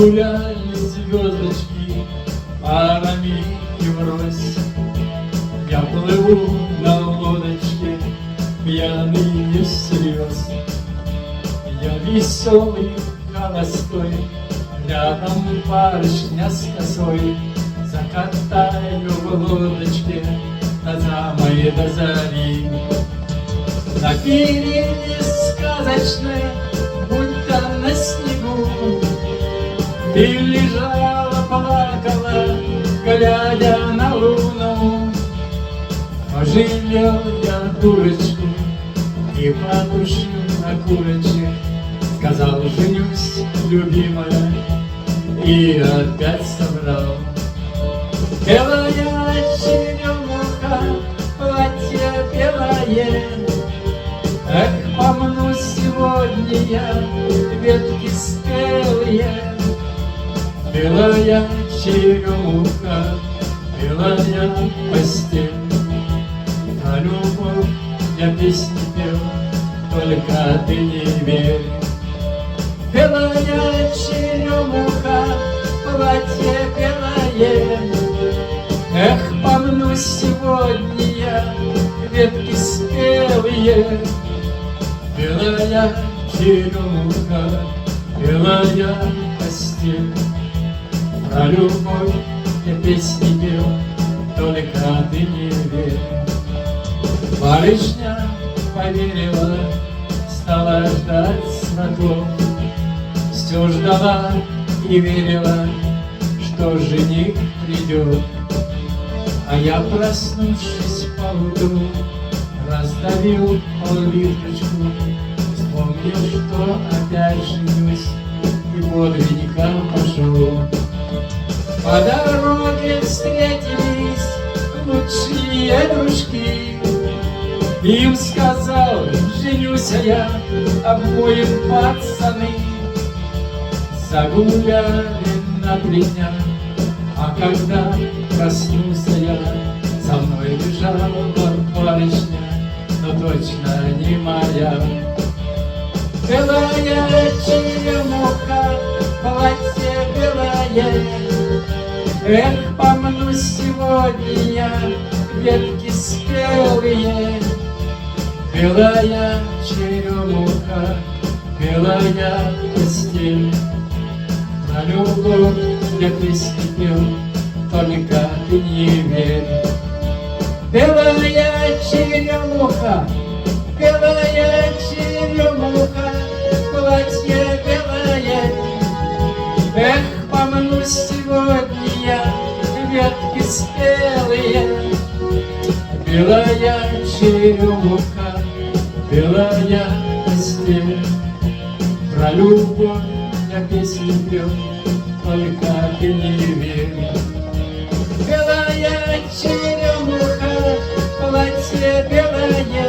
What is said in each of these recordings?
Загуляли звездочки парами и врозь. Я плыву на лодочке, пьяный всерьез. Я веселый, холостой, рядом барышня с косой. Закатаю в лодочке до самой до зари. На перине сказочной, будто на снегу, ты лежала, плакала, глядя на луну. Пожалел я дурочку и подушил на курочек. Сказал, женюсь, любимая, и опять соврал. Белая черемуха, платье белое, эх, помну сегодня я ветки спелые. Белая черемуха, белая постель, про любовь я песни пел, только ты не верь. Белая черемуха, платье белое, эх, помну сегодня я ветки спелые. Белая черемуха, белая постель, про любовь я песни пел, только ты не верь. Барышня поверила, стала ждать сватов, все ждала и верила, что жених придет. А я, проснувшись поутру, раздавил пол-литрочку, вспомнил, что опять женюсь, и под веникам пошел. По дороге встретились лучшие дружки, им сказал, женюсь я, обоим пацаны. Загуляли на 3 дня, а когда проснулся я, со мной бежала барышня, но точно не моя. Белая черемуха, платье белое, эх, помну сегодня я ветки спелые. Белая черемуха, белая постель, про любовь я песни пел, только ты не верь. Белая черемуха, белая черемуха, платье белое, эх, помну сегодня я ветки спелые. Белая черемуха, белая постель, про любовь я песни пел, только ты не верь. Белая черемуха, платье белое,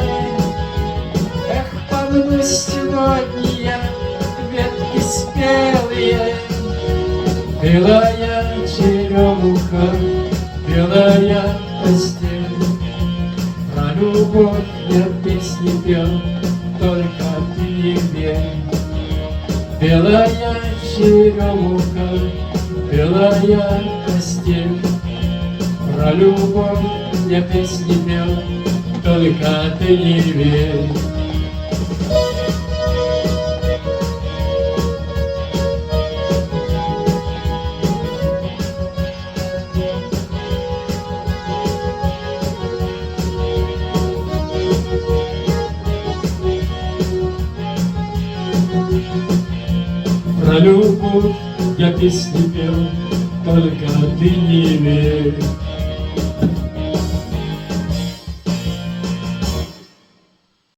эх, помну сегодня я ветки спелые. Белая черемуха, белая постель, про любовь я песни пел, только ты не верь. Белая черемуха, белая постель, про любовь я песни пел, только ты не верь. Про любовь я песни пел, только ты не верь.